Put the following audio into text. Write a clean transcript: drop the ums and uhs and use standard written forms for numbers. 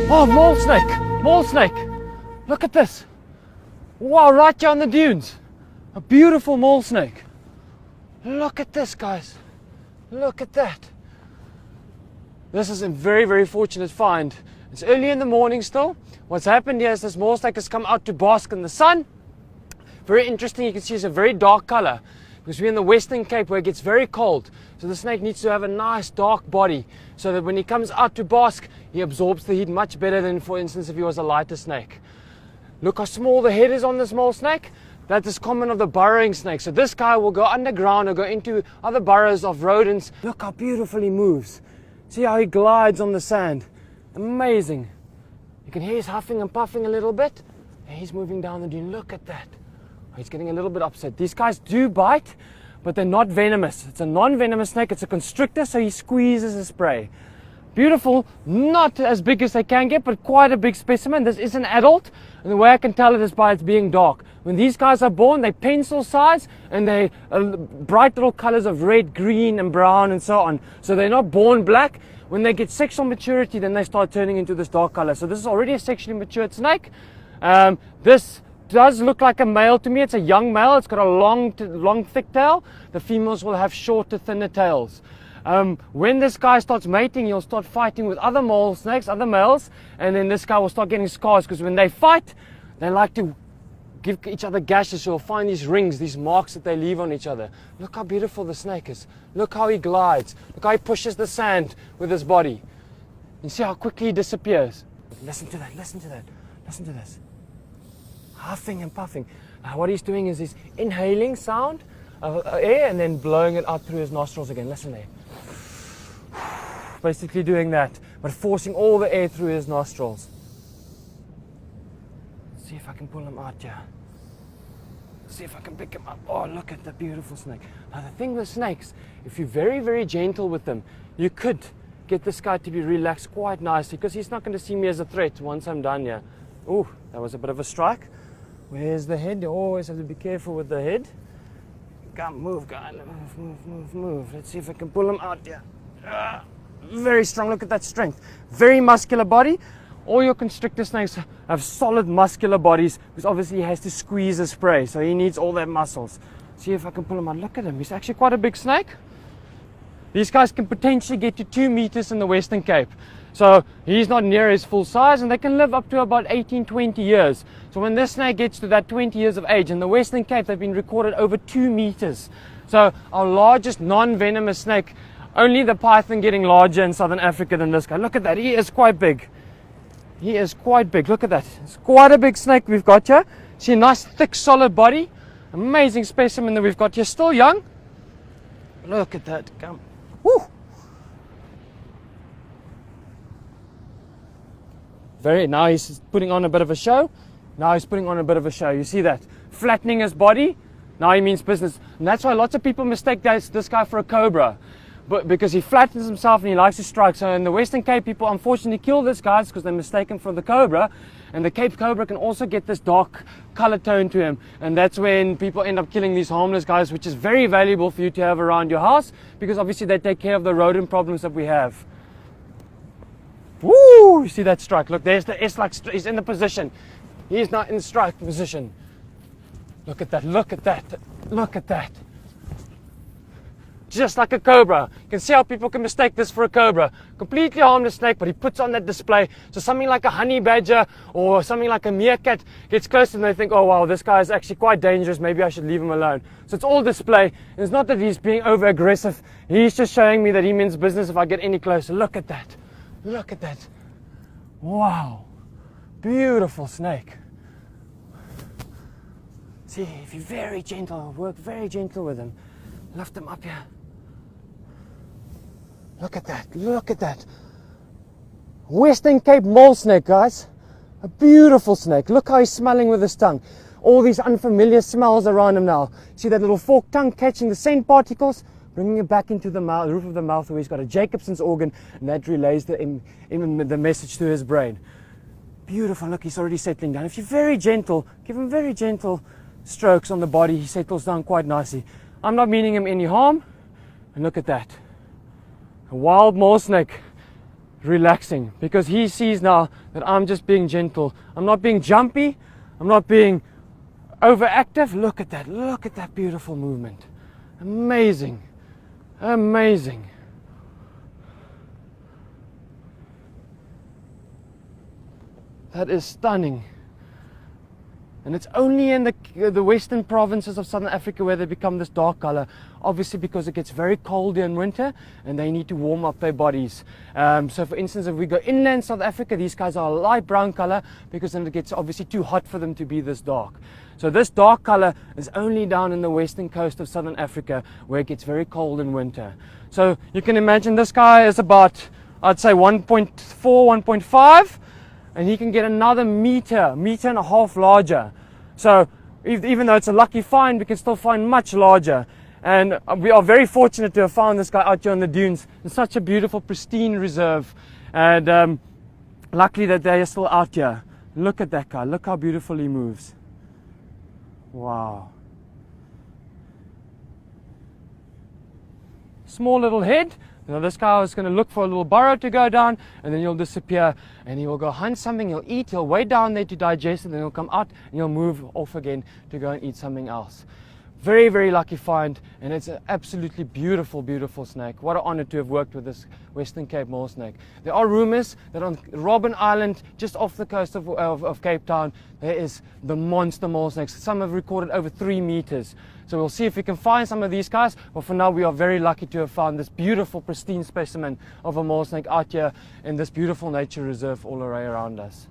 Oh, mole snake! Mole snake! Look at this! Wow, right here on the dunes. A beautiful mole snake. Look at this, guys. Look at that. This is a very, very fortunate find. It's early in the morning still. What's happened here is this mole snake has come out to bask in the sun. Very interesting, you can see it's a very dark color because we're in the Western Cape where it gets very cold. So the snake needs to have a nice dark body so that when he comes out to bask, he absorbs the heat much better than, for instance, if he was a lighter snake. Look how small the head is on this mole snake. That is common of the burrowing snake. So this guy will go underground or go into other burrows of rodents. Look how beautiful he moves. See how he glides on the sand. Amazing. You can hear he's huffing and puffing a little bit. And he's moving down the dune. Look at that. He's getting a little bit upset. These guys do bite, but they're not venomous. It's a non-venomous snake. It's a constrictor, so he squeezes his prey. Beautiful, not as big as they can get, but quite a big specimen. This is an adult, and the way I can tell it is by it being dark. When these guys are born, they're pencil size, and they're bright little colors of red, green, and brown, and so on. So they're not born black. When they get sexual maturity, then they start turning into this dark color. So this is already a sexually matured snake. This does look like a male to me. It's a young male. It's got a long, thick tail. The females will have shorter, thinner tails. When this guy starts mating, he'll start fighting with other mole snakes, other males, and then this guy will start getting scars because when they fight, they like to give each other gashes. So you'll find these rings, these marks that they leave on each other. Look how beautiful the snake is. Look how he glides. Look how he pushes the sand with his body. You see how quickly he disappears. Listen to that, listen to that, listen to this. Huffing and puffing. What he's doing is he's inhaling sound of air and then blowing it out through his nostrils again. Listen there. Basically doing that, but forcing all the air through his nostrils. Let's see if I can pull him out here. See if I can pick him up. Oh, look at the beautiful snake. Now the thing with snakes, if you're very, very gentle with them, you could get this guy to be relaxed quite nicely because he's not going to see me as a threat once I'm done here. Oh, that was a bit of a strike. Where's the head? You always have to be careful with the head. Come, move, guy. Move. Let's see if I can pull him out here. Very strong. Look at that strength. Very muscular body. All your constrictor snakes have solid muscular bodies because obviously he has to squeeze his prey, so he needs all their muscles. See if I can pull him out. Look at him. He's actually quite a big snake. These guys can potentially get to 2 meters in the Western Cape. So he's not near his full size, and they can live up to about 18, 20 years. So when this snake gets to that 20 years of age, in the Western Cape, they've been recorded over 2 meters. So our largest non-venomous snake, only the python getting larger in Southern Africa than this guy. Look at that. He is quite big. He is quite big. Look at that. It's quite a big snake we've got here. See a nice, thick, solid body. Amazing specimen that we've got here. Still young. Look at that. Come. Woo! Now he's putting on a bit of a show. You see that? Flattening his body. Now he means business. And that's why lots of people mistake this guy for a cobra. But because he flattens himself and he likes to strike. So in the Western Cape, people unfortunately kill this guy because they mistake him for the cobra. And the Cape cobra can also get this dark color tone to him. And that's when people end up killing these harmless guys, which is very valuable for you to have around your house because obviously they take care of the rodent problems that we have. Woo! You see that strike? Look, there's the S-like. He's in the position. He's not in the strike position. Look at that. Look at that. Look at that. Just like a cobra. You can see how people can mistake this for a cobra. Completely harmless snake, but he puts on that display. So something like a honey badger or something like a meerkat gets close and they think, oh wow, this guy is actually quite dangerous. Maybe I should leave him alone. So it's all display. And it's not that he's being over aggressive. He's just showing me that he means business if I get any closer. Look at that. Look at that. Wow. Beautiful snake. See, if you're very gentle, work very gentle with him. Lift him up here. Look at that. Look at that. Western Cape mole snake, guys. A beautiful snake. Look how he's smelling with his tongue. All these unfamiliar smells around him now. See that little forked tongue catching the scent particles? Bringing it back into the mouth, roof of the mouth where he's got a Jacobson's organ, and that relays the message to his brain. Beautiful. Look, he's already settling down. If you're very gentle, give him very gentle strokes on the body, he settles down quite nicely. I'm not meaning him any harm. And look at that. A wild mole snake relaxing, because he sees now that I'm just being gentle. I'm not being jumpy. I'm not being overactive. Look at that beautiful movement. Amazing, amazing. That is stunning. And it's only in the western provinces of southern Africa where they become this dark color, obviously because it gets very cold in winter and they need to warm up their bodies. So for instance, if we go inland South Africa, these guys are a light brown color because then it gets obviously too hot for them to be this dark. So this dark color is only down in the western coast of southern Africa where it gets very cold in winter. So you can imagine this guy is about, I'd say 1.4, 1.5. And he can get another meter and a half larger. So even though it's a lucky find, we can still find much larger. And we are very fortunate to have found this guy out here on the dunes in such a beautiful, pristine reserve. And luckily that they are still out here. Look at that guy. Look how beautiful he moves. Wow. Small little head. Now this guy is going to look for a little burrow to go down, and then he'll disappear, and he will go hunt something, he'll eat, he'll wait down there to digest, and then he'll come out and he'll move off again to go and eat something else. Very, very lucky find, and it's an absolutely beautiful, beautiful snake. What an honor to have worked with this Western Cape mole snake. There are rumors that on Robben Island, just off the coast of Cape Town, there is the monster mole snakes. Some have recorded over 3 meters. So we'll see if we can find some of these guys, but for now we are very lucky to have found this beautiful, pristine specimen of a mole snake out here in this beautiful nature reserve all around us.